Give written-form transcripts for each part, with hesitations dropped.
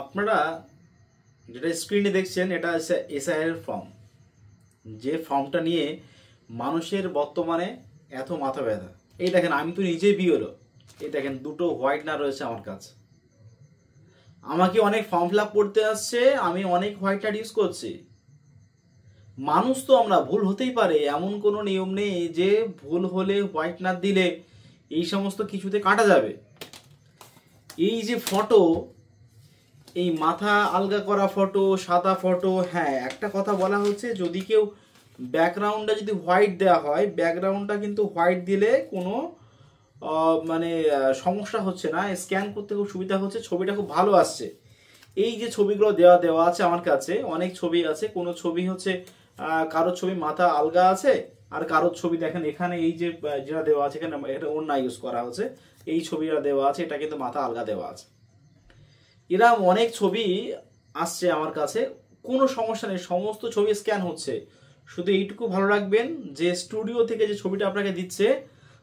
আপনারা যেটা স্ক্রিনে দেখছেন এটা হচ্ছে এসআইআর ফর্ম। যে ফর্মটা নিয়ে মানুষের বর্তমানে এত মাথা ব্যথা। এই দেখেন, আমি তো নিজেই বিয়েলো, এই দেখেন দুটো হোয়াইটনার রয়েছে আমার কাছে। আমাকে অনেক ফর্ম ফিল আপ করতে আসছে, আমি অনেক হোয়াইটনার ইউজ করছি। মানুষ তো আমরা, ভুল হতেই পারে, এমন কোনো নিয়ম নেই যে ভুল হলে হোয়াইটনার দিলে এই সমস্ত কিছুতে কাটা যাবে। এই যে ফটো, এই মাথা আলগা করা ফটো, সাদা ফটো, হ্যাঁ একটা কথা বলা হচ্ছে, যদি কেউ ব্যাকগ্রাউন্ডটা যদি হোয়াইট দেওয়া হয়, ব্যাকগ্রাউন্ডটা কিন্তু হোয়াইট দিলে কোনো মানে সমস্যা হচ্ছে না, স্ক্যান করতে খুব সুবিধা হচ্ছে, ছবিটা খুব ভালো আসছে। এই যে ছবিগুলো দেওয়া আছে আমার কাছে, অনেক ছবি আছে। কোনো ছবি হচ্ছে কারোর ছবি মাথা আলগা আছে, আর কারোর ছবি দেখেন এখানে এই যে যেটা দেওয়া আছে এখানে এটা ওড়না ইউজ করা হচ্ছে, এই ছবিটা দেওয়া আছে, এটা কিন্তু মাথা আলগা দেওয়া আছে। এরকম অনেক ছবি আসছে আমার কাছে, কোনো সমস্যা নেই, সমস্ত ছবি স্ক্যান হচ্ছে। শুধু এইটুকু ভালো রাখবেন যে স্টুডিও থেকে যে ছবিটা আপনাকে দিচ্ছে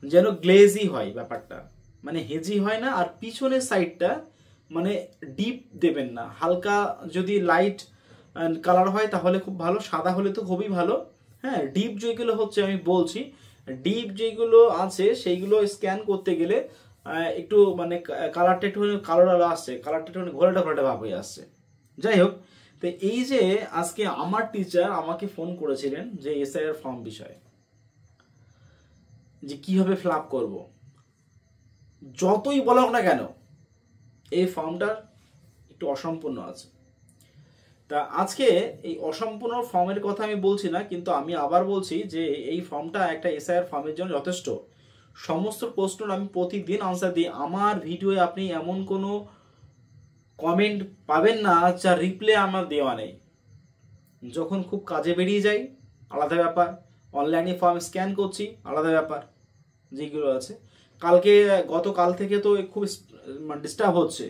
যেন গ্লেজি হয়, ব্যাপারটা মানে হেজি হয় না। আর পিছনের সাইডটা মানে ডিপ দেবেন না, হালকা যদি লাইট কালার হয় তাহলে খুব ভালো, সাদা হলে তো খুবই ভালো। হ্যাঁ, ডিপ যেগুলো হচ্ছে আমি বলছি, ডিপ যেগুলো আছে সেইগুলো স্ক্যান করতে গেলে একটু মানে কালারটা একটু কালো আসছে, কালারটা একটু ঘোলাটা ঘোলাটা ভাব হয়ে আসছে। যাই হোক, তো এই যে আজকে আমার টিচার আমাকে ফোন করেছিলেন যে এসআইআর ফর্ম বিষয়ে, যে কিভাবে ফিল আপ করবো। যতই বলা হোক না কেন, এই ফর্মটার একটু অসম্পূর্ণ আছে। তা আজকে এই অসম্পূর্ণ ফর্মের কথা আমি বলছি না, কিন্তু আমি আবার বলছি যে এই ফর্মটা একটা এসআইআর ফর্মের জন্য যথেষ্ট। সমস্ত প্রশ্ন আমি প্রতিদিন আনসার দিই। আমার ভিডিওয়ে আপনি এমন কোনো কমেন্ট পাবেন না যার রিপ্লাই আমার দেওয়া নেই। যখন খুব কাজে বেরিয়ে যাই আলাদা ব্যাপার, অনলাইনে ফর্ম স্ক্যান করছি আলাদা ব্যাপার, যেগুলো আছে। গতকাল থেকে তো খুব ডিস্টার্ব হচ্ছে।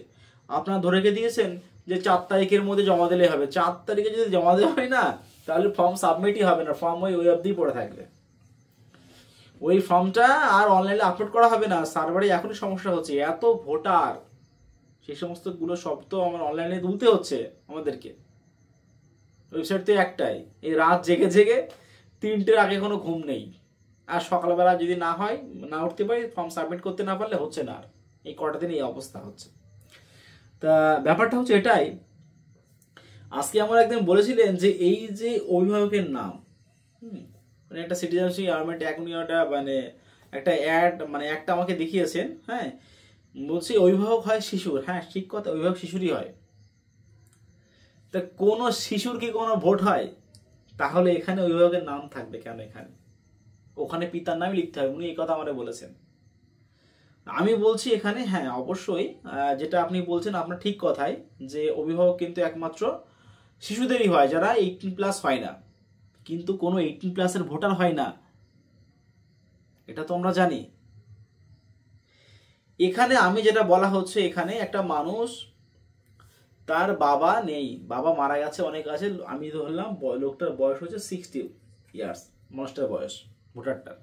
আপনারা ধরে রেখে দিয়েছেন যে 4 তারিখের মধ্যে জমা দিলে হবে। 4 তারিখে যদি জমা দেওয়া হয় না, তাহলে ফর্ম সাবমিটই হবে না, ফর্ম ওই অবধি পড়ে থাকবে। ওই ফর্মটা আর অনলাইনে আপলোড করা হবে না, সার্ভারে এখনই সমস্যা হচ্ছে। এত ভোটার, সেই সমস্ত গুলো সব তো আমার অনলাইনে তুলতে হচ্ছে আমাদেরকে। ওয়েবসাইট তো একটাই, এই রাত জেগে জেগে 3টের আগে কোনো ঘুম নেই। আর সকালবেলা যদি না উঠতে পারি, ফর্ম সাবমিট করতে না পারলে হচ্ছে না। আর এই কটা দিন এই অবস্থা হচ্ছে। তা ব্যাপারটা হচ্ছে এটাই, আজকে আমার একদিন বলেছিলেন যে এই যে অভিভাবকের নাম, মানে একটা সিটিজেনশিপ গভর্নমেন্ট একটা মানে একটা অ্যাড, মানে একটা আমাকে দেখিয়েছেন। হ্যাঁ, বলছি অভিভাবক হয় শিশুর। হ্যাঁ ঠিক কথা, অভিভাবক শিশুরই হয়। তা কোনো শিশুর কি কোনো ভোট হয়? তাহলে এখানে অভিভাবকের নাম থাকবে কেন? এখানে ওখানে পিতার নামই লিখতে হবে, উনি এই কথা আমারে বলেছেন। আমি বলছি এখানে হ্যাঁ অবশ্যই যেটা আপনি বলছেন আপনার ঠিক কথাই, যে অভিভাবক কিন্তু একমাত্র শিশুদেরই হয়, যারা 18+ হয় না। কিন্তু কোনো 18+ ভোটার হয় না, এটা তো আমরা জানি। এখানে আমি যেটা বলা হচ্ছে, এখানে একটা মানুষ, তার বাবা নেই, বাবা মারা গেছে, অনেক আছে, আমি ধরলাম লোকটার বয়স হচ্ছে 60 ইয়ার্স, মানুষটার বয়স, ভোটারটার।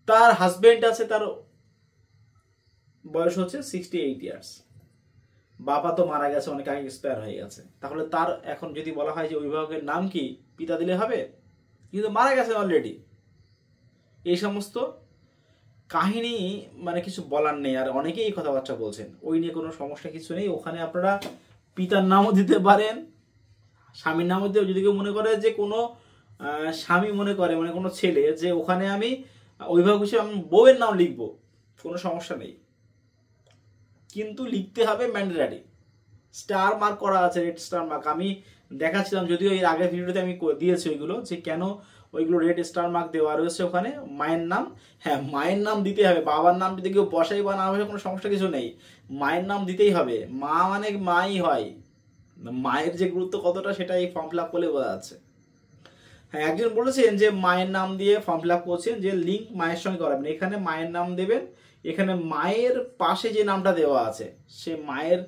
তার হাজবেন্ড আছে, তার বয়স হচ্ছে 68 ইয়ার্স। বাবা তো মারা গেছে, অনেক আগে এক্সপায়ার হয়ে গেছে। তাহলে তার এখন যদি বলা হয় যে অভিভাবকের নাম কি, পিতা দিলে হবে? কিন্তু মারা গেছে অলরেডি। এই সমস্ত কাহিনী মানে কিছু বলার নেই। আর অনেকেই এই কথাবার্তা বলছেন, ওই নিয়ে কোনো সমস্যা কিছু নেই। ওখানে আপনারা পিতার নামও দিতে পারেন, স্বামীর নামও দিতে। যদি কেউ মনে করে যে কোনো স্বামী মনে করে, মানে কোনো ছেলে, যে ওখানে আমি অভিভাবক হিসেবে আমি বউয়ের নাম লিখবো, কোনো সমস্যা নেই। কিন্তু লিখতে হবে ম্যান্ডেটারি, স্টার মার্ক করা আছে, রেড স্টার মার্ক। আমি দেখাচ্ছিলাম, যদিও এর আগের ভিডিওতে আমি দিয়েছি ওইগুলো, যে কেন ওইগুলো রেড স্টার মার্ক দেওয়া রয়েছে ওখানে। মায়ের নাম, হ্যাঁ মায়ের নাম দিতে হবে। বাবার নাম যদি কেউ বসাই বা না বসে কোনো সমস্যা কিছু নেই, মায়ের নাম দিতেই হবে। মা মানে মাই হয়, মায়ের যে গুরুত্ব কতটা সেটা এই ফর্ম ফিল আপ করলে বোঝা যাচ্ছে। হ্যাঁ, একজন বলেছেন যে মায়ের নাম দিয়ে ফর্ম ফিল আপ করছেন, যে লিঙ্ক মায়ের সঙ্গে করাবেন। এখানে মায়ের নাম দেবেন, এখানে মায়ের পাশে যে নামটা দেওয়া আছে, সে মায়ের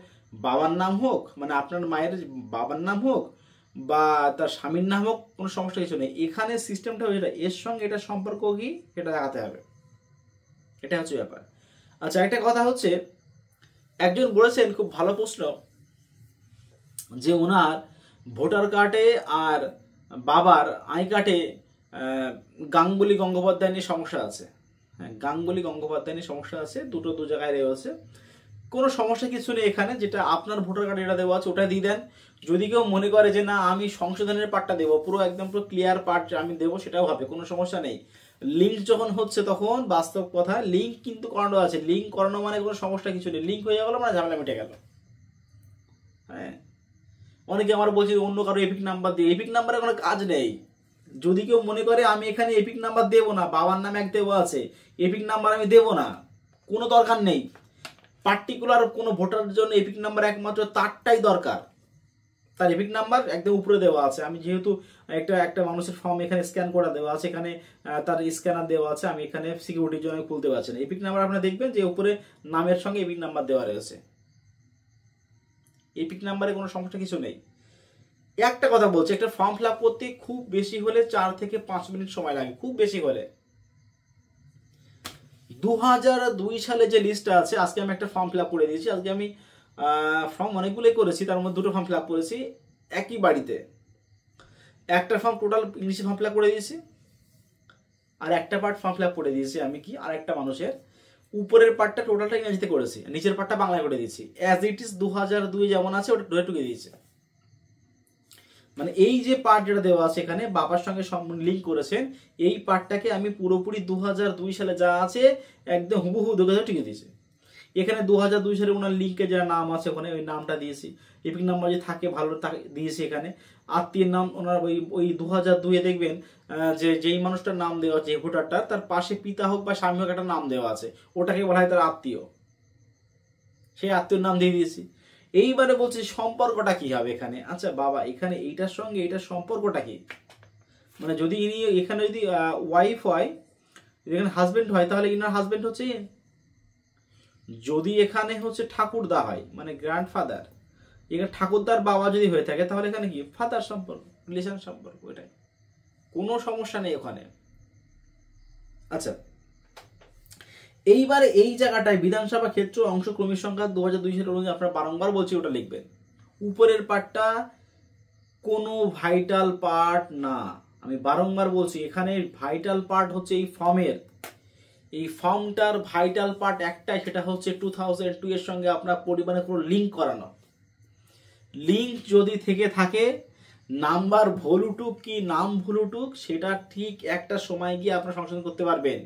বাবার নাম হোক, মানে আপনার মায়ের বাবার নাম হোক বা তার স্বামীর নাম হোক, কোনো সমস্যা কিছু নেই। এখানে সিস্টেমটা যেটা, এর সঙ্গে এটা সম্পর্ক কি এটা দেখাতে হবে, এটা হচ্ছে ব্যাপার। আচ্ছা, একটা কথা হচ্ছে, একজন বলেছেন, খুব ভালো প্রশ্ন, যে ওনার ভোটার কার্ডে আর বাবার আই কার্ডে গাঙ্গুলি গঙ্গোপাধ্যায় নিয়ে সমস্যা আছে। হ্যাঁ, গাঙ্গুলি গঙ্গোপাধ্যায় নিয়ে সমস্যা আছে, দু জায়গায় রয়েছে। কোনো সমস্যা কিছু নেই এখানে, যেটা আপনার ভোটার কার্ডে এটা দেওয়া আছে ওটা দিয়ে দেন। যদি কেউ মনে করে যে না আমি সংশোধনের পার্টটা দেবো, পুরো একদম পুরো ক্লিয়ার পার্ট আমি দেবো, সেটাও হবে, কোনো সমস্যা নেই। লিঙ্ক যখন হচ্ছে তখন বাস্তব কথা লিঙ্ক কিন্তু করানো আছে, লিঙ্ক করানো মানে কোনো সমস্যা কিছু নেই, লিঙ্ক হয়ে গেল মানে ঝামেলা মিটে গেল। হ্যাঁ, অনেকে আমার বলছে অন্য কারো এপিক নাম্বার দিয়ে, এপিক নাম্বারে কোনো কাজ নেই। যদি কেউ মনে করে আমি এখানে এপিক নাম্বার দেবো না, বাবার নামে এক দেওয়া আছে, এপিক নাম্বার আমি দেবো না, কোনো দরকার নেই। পার্টিকুলার কোনো ভোটারের জন্য এপিক নাম্বার একমাত্র তারটাই দরকার, তার এপিক নাম্বার একদম উপরে দেওয়া আছে। আমি যেহেতু একটা মানুষের ফর্ম এখানে স্ক্যান করা দেওয়া আছে, এখানে তার স্ক্যানার দেওয়া আছে, আমি এখানে সিকিউরিটির জন্য খুলতে পারছি না। এপিক নাম্বার আপনারা দেখবেন যে উপরে নামের সঙ্গে এপিক নাম্বার দেওয়া রয়েছে, এপিক নাম্বারে কোনো সমস্যা কিছু নেই। একটা কথা বলছি, একটা ফর্ম ফিল আপ করতে খুব বেশি হলে 4 থেকে 5 মিনিট সময় লাগে, খুব বেশি হলে। 2002 সালে যে লিস্টটা আছে, আজকে আমি একটা ফর্ম ফিল আপ করে দিয়েছি। আজকে আমি ফর্ম অনেকগুলোই করেছি, তার মধ্যে 2টো ফর্ম ফিল আপ করেছি একই বাড়িতে। একটা ফর্ম টোটাল ইংলিশে ফর্ম ফিল আপ করে দিয়েছি, আর একটা পার্ট ফর্ম ফিল আপ করে দিয়েছি আমি কি আর একটা মানুষের। উপরের পার্টটা টোটালটা ইংরেজিতে করেছি, নিচের পার্টটা বাংলায় করে দিয়েছি। অ্যাজ ইট ইজ 2002 যেমন আছে ওটা ঢুকে দিয়েছে। মানে এই যে পার্ট যেটা দেওয়া আছে এখানে বাবার সঙ্গে লিঙ্ক করেছেন, এই পার্টটাকে আমি পুরোপুরি 2002 সালে যা আছে একদম হুবহু টিকে দিয়েছি। এখানে 2002 সালে ওনার লিঙ্কে যারা নাম আছে ওখানে ওই নামটা দিয়েছি, এপিক নাম্বার যে থাকে ভালো তাকে দিয়েছি। এখানে আত্মীয়ের নাম ওনার ওই 2002-এ দেখবেন যে যেই মানুষটার নাম দেওয়া আছে ভোটারটা, তার পাশে পিতা হোক বা স্বামী হোক একটা নাম দেওয়া আছে, ওটাকে বলা হয় তার আত্মীয়, সেই আত্মীয়র নাম দিয়ে দিয়েছি। এইবারে বলছি সম্পর্কটা কি হবে এখানে। আচ্ছা বাবা, এখানে এইটার সঙ্গে এইটার সম্পর্কটা কি? মানে যদি ইনি এখানে যদি ওয়াইফ হয়, এখানে হাজবেন্ড হয়, তাহলে ইনার হাজবেন্ড হচ্ছে, যদি এখানে হচ্ছে ঠাকুরদা হয় মানে গ্র্যান্ডফাদার, এখানে ঠাকুরদার বাবা যদি হয়ে থাকে তাহলে এখানে কি ফাদার সম্পর্ক, রিলেশন সম্পর্ক, এটাই, কোনো সমস্যা নেই ওখানে। আচ্ছা, এইবারে এই জায়গাটায় বিধানসভা ক্ষেত্র অংশ ক্রমিক সংখ্যা 2002 সালের অনুযায়ী আপনারা বারংবার বলছি ওটা লিখবেন। উপরের পার্টটা কোনো ভাইটাল পার্ট না, আমি বারংবার বলছি এখানে ভাইটাল পার্ট হচ্ছে এই ফর্মের, এই ফর্মটার ভাইটাল পার্ট একটাই, সেটা হচ্ছে 2002 এর সঙ্গে আপনার পরিমাণে কোনো লিঙ্ক করানো। লিঙ্ক যদি থেকে থাকে, নাম্বার ভুল উঠুক কি নাম ভুল উঠুক, সেটা ঠিক একটা সময় গিয়ে আপনারা সংশোধন করতে পারবেন।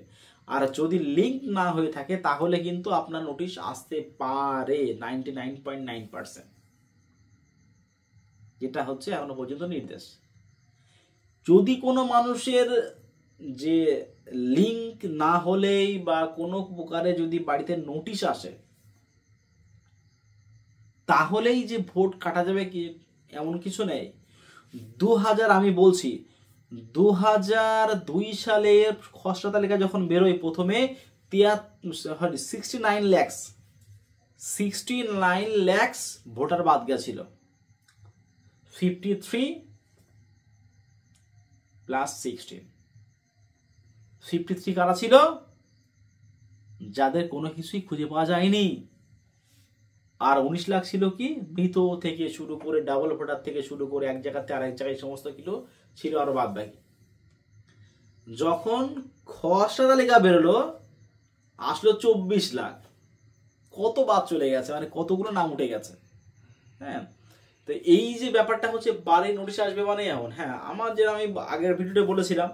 আর যদি লিঙ্ক না হয়ে থাকে তাহলে কিন্তু আপনার নোটিশ আসতে পারে 99.9%, যেটা হচ্ছে এখনো পর্যন্ত নির্দেশ। যদি কোনো মানুষের যে লিঙ্ক না হলেই বা কোনো প্রকারে যদি বাড়িতে নোটিশ আসে, তাহলেই যে ভোট কাটা যাবে কি এমন কিছু নেই। 2000 আমি বলছি 2002 সালের খসড়া তালিকা যখন বেরোয় প্রথমে 69 লাখ ভোটার বাদ গেছিল। 53 প্লাস 16, 53 কারা ছিল? যাদের কোনো কিছুই খুঁজে পাওয়া যায়নি। আর 19 লাখ ছিল কি মৃত থেকে শুরু করে ডাবল ভোটার থেকে শুরু করে এক জায়গাতে আরেক জায়গায় সমস্ত কিলো ছিল আরো বাদ বাকি। যখন খসড়া তালিকা বেরোলো আসলো 24 লাখ, কত বাদ চলে গেছে, মানে কতগুলো নাম উঠে গেছে। হ্যাঁ, তো এই যে ব্যাপারটা হচ্ছে বারে নোটিশ আসবে মানে এমন। হ্যাঁ, আমার যে আমি আগের ভিডিওতে বলেছিলাম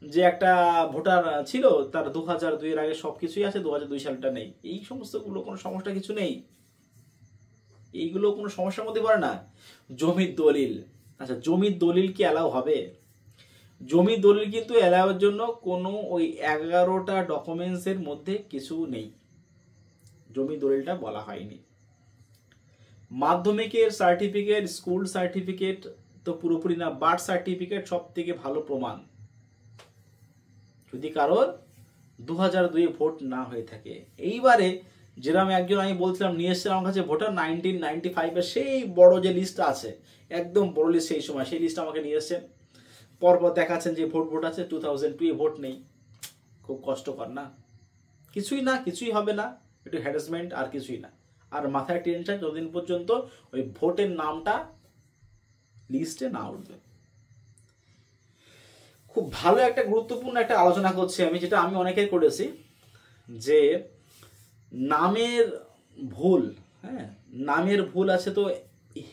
যে একটা ভোটার ছিল তার 2002 এর আগে সবকিছুই আছে, 2002 সালটা নেই, এই সমস্তগুলো কোনো সমস্যা কিছু নেই, এইগুলো কোনো সমস্যার মধ্যে পড়ে না। জমির দলিল, আচ্ছা জমির দলিল কি অ্যালাউ হবে? জমির দলিল কিন্তু অ্যালাউর জন্য কোনো ওই 11টা ডকুমেন্টসের মধ্যে কিছু নেই, জমির দলিলটা বলা হয়নি। মাধ্যমিকের সার্টিফিকেট, স্কুল সার্টিফিকেট তো পুরোপুরি না, বার্থ সার্টিফিকেট সব থেকে ভালো প্রমাণ যদি কারোর 2002 ভোট না হয়ে থাকে। এইবারে যেরকম একজন আমি বলছিলাম নিয়ে এসছে আমার কাছে ভোটার 1995 সেই বড় যে লিস্টটা আছে, একদম বড় লিস্ট, সেই সময় সেই লিস্ট আমাকে নিয়ে এসছেন, পরপর দেখাচ্ছেন যে ভোট আছে, 2002 ভোট নেই। খুব কষ্টকর না? কিছুই হবে না, একটু হ্যারাসমেন্ট আর কিছুই না। আর মাথায় টেনশন যতদিন পর্যন্ত ওই ভোটের নামটা লিস্টে না উঠবে। খুব ভালো একটা গুরুত্বপূর্ণ একটা আলোচনা করছি আমি, যেটা আমি অনেকের করেছি, যে নামের ভুল, হ্যাঁ নামের ভুল আছে তো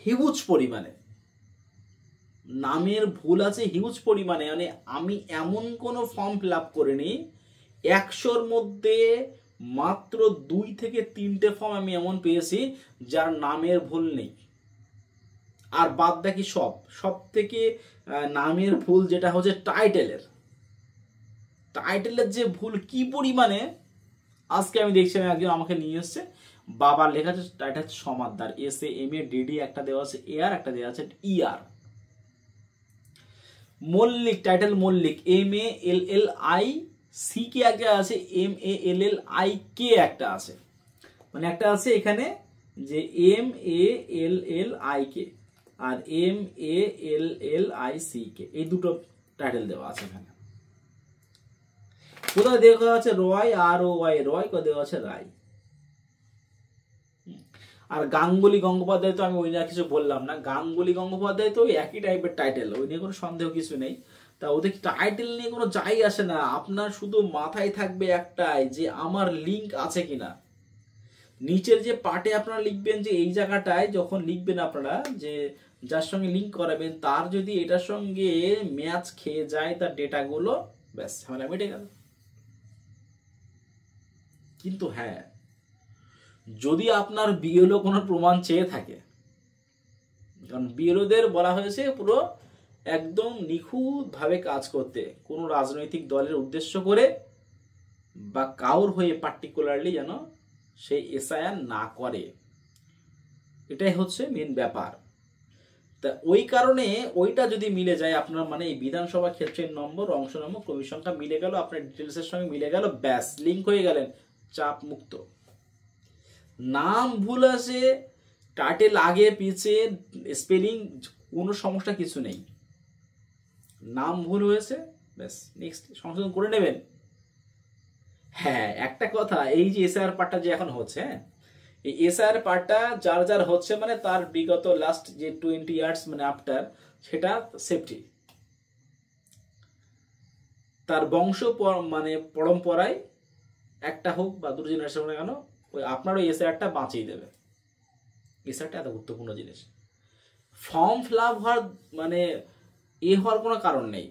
হিউজ পরিমাণে, নামের ভুল আছে হিউজ পরিমাণে। মানে আমি এমন কোনো ফর্ম ফিল আপ করিনি 100-র মধ্যে মাত্র 2 থেকে 3টে ফর্ম আমি এমন পেয়েছি যার নামের ভুল নেই, আর বাদ বাকি সব থেকে নামের ভুল যেটা হচ্ছে টাইটেলের যে ভুল কি পরিমাণে। আজকে আমি দেখছি একজন আমাকে নিয়ে এসছে, বাবার লেখা আছে টাইটেল সমাদদার, SAMADD একটা দেওয়া আছে AR, একটা দেওয়া আছে ER। Mallick, title Mallick MALLIC একটা আছে, MALLIK একটা আছে, মানে একটা আছে এখানে যে MALLIK আর MALLICK, এই দুটো টাইটেল দেওয়া আছে এখানে। কোথায় দেওয়া আছে রয়, ROY রয়, কোথায় দেওয়া আছে রায়। আর গাঙ্গুলি গঙ্গোপাধ্যায় তো আমি ওই নিয়ে কিছু বললাম না, গাঙ্গুলি গঙ্গোপাধ্যায় তো একই টাইপের টাইটেল, ওই নিয়ে কোনো সন্দেহ কিছু নেই। তা ওদের টাইটেল নিয়ে কোনো যাই আসে না, আপনার শুধু মাথায় থাকবে একটাই যে আমার লিঙ্ক আছে কিনা। নিচের যে পার্টে আপনারা লিখবেন যে এই জায়গাটায় যখন লিখবেন আপনারা যে যার সঙ্গে লিঙ্ক করাবেন তার যদি এটার সঙ্গে ম্যাচ খেয়ে যায় তার ডেটাগুলো, ব্যাস ঝামেলা মিটে গেল। কিন্তু হ্যাঁ, যদি আপনার বিএলও কোনো প্রমাণ চেয়ে থাকে, কারণ বিএলওদের বলা হয়েছে পুরো একদম নিখুঁতভাবে কাজ করতে, কোনো রাজনৈতিক দলের উদ্দেশ্য করে বা কাউর হয়ে পার্টিকুলারলি যেন সেই এসআইআর না করে, এটাই হচ্ছে মেন ব্যাপার। তা ওই কারণে ওইটা যদি মিলে যায় আপনার, মানে এই বিধানসভা ক্ষেত্রের নম্বর, অংশ নম্বর, ক্রমিক সংখ্যা মিলে গেল, আপনার ডিটেলসের সঙ্গে মিলে গেল, ব্যাস লিঙ্ক হয়ে গেলেন, চাপ মুক্ত। নাম ভুল আছে, টাইটেল আগে পিছে, স্পেলিং কোনো সমস্যা কিছু নেই, নাম ভুল হয়েছে ব্যাস নেক্সট সংশোধন করে নেবেন। হ্যাঁ একটা কথা, এই যে এসআইআর পার্টটা যে এখন হচ্ছে, এই এসআইআর পার্টটা যার যার হচ্ছে মানে তার বিগত লাস্ট যে 20 ইয়ার্স মানে আফটার, সেটা সেফটি, তার বংশ মানে পরম্পরায় একটা হোক বা দুটো জেনারেশন হোক কেন, ওই আপনার ওই এসআইআরটা বাঁচিয়ে দেবে। এসআইআরটা এত গুরুত্বপূর্ণ জিনিস, ফর্ম ফিল আপ হওয়ার মানে হওয়ার কোনো কারণ নেই,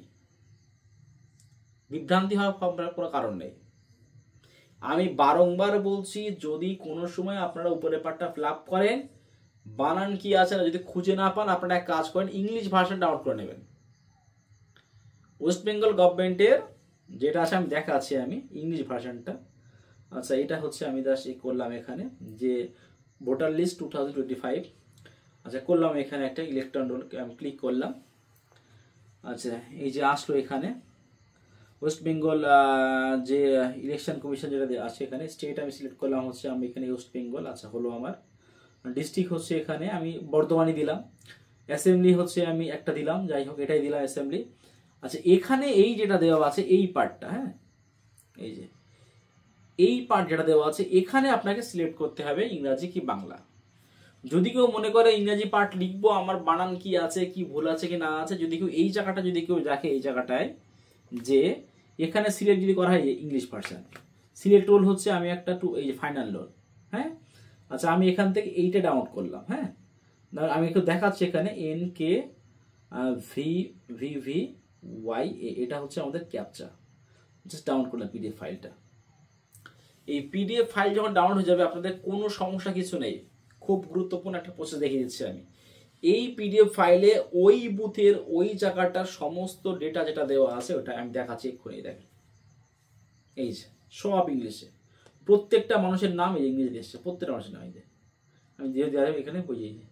বিভ্রান্তি হওয়ার কোনো কারণ নেই। আমি বারংবার বলছি, যদি কোনো সময় আপনারা উপরের পার্টটা ফিল আপ করেন, বানান কি আছে না যদি খুঁজে না পান, আপনারা এক কাজ করেন ইংলিশ ভার্সন ডাউনলোড করে নেবেন। ওয়েস্ট বেঙ্গল গভর্নমেন্টের যেটা আছে আমি দেখাচ্ছি আমি ইংলিশ ভার্সনটা। আচ্ছা এটা হচ্ছে আমি জাস্ট করলাম এখানে যে ভোটার লিস্ট 2025, আচ্ছা করলাম এখানে একটা ইলেকট্রন রোল, আমি ক্লিক করলাম। আচ্ছা এই যে আসলো এখানে ওয়েস্ট বেঙ্গল যে ইলেকশন কমিশন যেটা আছে এখানে, স্টেট আমি সিলেক্ট করলাম হচ্ছে আমি এখানে ওয়েস্ট বেঙ্গল। আচ্ছা হলো আমার ডিস্ট্রিক্ট হচ্ছে এখানে আমি বর্ধমানই দিলাম, অ্যাসেম্বলি হচ্ছে আমি একটা দিলাম, যাই হোক এটাই দিলাম অ্যাসেম্বলি। আচ্ছা এখানে এই যেটা দেওয়া আছে এই পার্টটা, হ্যাঁ এই যে এই পার্ট যেটা দেওয়া আছে এখানে আপনাকে সিলেক্ট করতে হবে ইংরাজি কি বাংলা। যদি কেউ মনে করে ইংরাজি পার্ট লিখবো, আমার বানান কি আছে, কি ভুল আছে কি না আছে, যদি কেউ এই জায়গাটা যদি কেউ দেখে এই জায়গাটায় যে এখানে সিলেক্ট যদি করা হয় ইংলিশ ভার্সন, সিলেক্ট রোল হচ্ছে আমি একটা এই যে ফাইনাল রোল, হ্যাঁ আচ্ছা আমি এখান থেকে এইটা ডাউনলোড করলাম, হ্যাঁ আমি একটু দেখাচ্ছি এখানে NKVVY, এটা হচ্ছে আমাদের ক্যাপচা, জাস্ট ডাউনলোড করলাম পিডিএফ ফাইলটা। এই পিডিএফ ফাইল যখন ডাউনলোড হয়ে যাবে আপনাদের কোনো সমস্যা কিছু নেই, খুব গুরুত্বপূর্ণ একটা প্রসেস দেখিয়ে দিচ্ছি আমি। এই পিডিএফ ফাইলে ওই বুথের ওই জায়গাটার সমস্ত ডেটা যেটা দেওয়া আছে ওটা আমি দেখাচ্ছি এক্ষুনি, দেখেন এই যে সব ইংলিশে, প্রত্যেকটা মানুষের নাম এই ইংরেজিতে এসছে, প্রত্যেকটা মানুষের নাম এই যে আমি দিয়ে দেওয়া এখানে বুঝিয়ে যে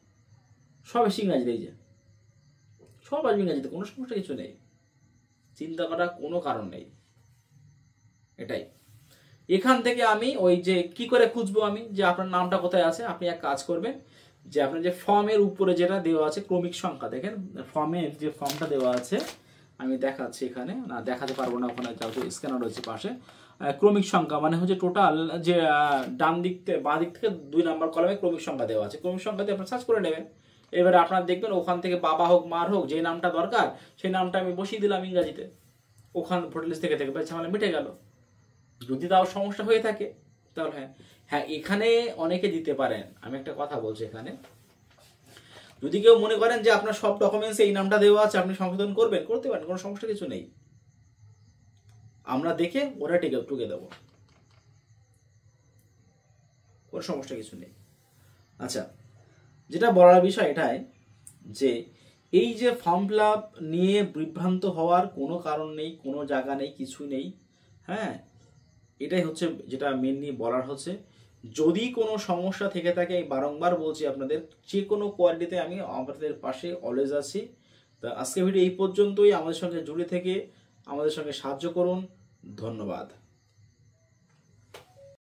সব এসে ইংরাজিতে, এই যে সব আসবে ইংরাজিতে, কোনো সমস্যা কিছু নেই, চিন্তা করার কোনো কারণ নেই। এটাই এখান থেকে আমি ওই যে কি করে খুঁজবো আমি যে আপনার নামটা কোথায় আছে, আপনি এক কাজ করবেন যে আপনার যে ফর্মের উপরে যেটা দেওয়া আছে ক্রমিক সংখ্যা, দেখেন ফর্মের যে ফর্মটা দেওয়া আছে আমি দেখাচ্ছি এখানে, না দেখাতে পারবো না ওখানে যেহেতু স্ক্যানার রয়েছে পাশে, ক্রমিক সংখ্যা মানে হচ্ছে টোটাল যে ডান দিক থেকে বাঁ দিক থেকে 2 নম্বর কলামে ক্রমিক সংখ্যা দেওয়া আছে, ক্রমিক সংখ্যা দিয়ে আপনার সার্চ করে নেবেন। এবারে আপনার দেখবেন ওখান থেকে বাবা হোক মার হোক যে নামটা দরকার সেই নামটা আমি বসিয়ে দিলাম ইংরাজিতে, ওখান ভোটার লিস্ট থেকে ঝামেলা মিটে গেল। যদি তাও সমস্যা হয়ে থাকে তাহলে হ্যাঁ এখানে অনেকে দিতে পারেন। আমি একটা কথা বলছি, এখানে যদি কেউ মনে করেন যে আপনার সব ডকুমেন্টস এই নামটা দেওয়া আছে আপনি সংশোধন করবেন, করতে পারেন, কোনো সমস্যা কিছু নেই, আমরা দেখে ওরা টুকে দেবো, কোনো সমস্যা কিছু নেই। আচ্ছা, যেটা বলার বিষয় এটাই যে এই যে ফর্ম ফিল আপ নিয়ে বিভ্রান্ত হওয়ার কোনো কারণ নেই, কোনো জায়গা নেই, কিছু নেই। হ্যাঁ, এটাই হচ্ছে যেটা মেনলি বলার হচ্ছে। যদি কোনো সমস্যা থেকে থাকে, বারংবার বলছি আপনাদের, যে কোনো কোয়ালিটিতে আমি আমাদের পাশে অলওয়েজ আছি। তা আজকে ভিডিও এই পর্যন্তই। আমাদের সঙ্গে জুড়ে থেকে আমাদের সঙ্গে সাহায্য করুন। ধন্যবাদ।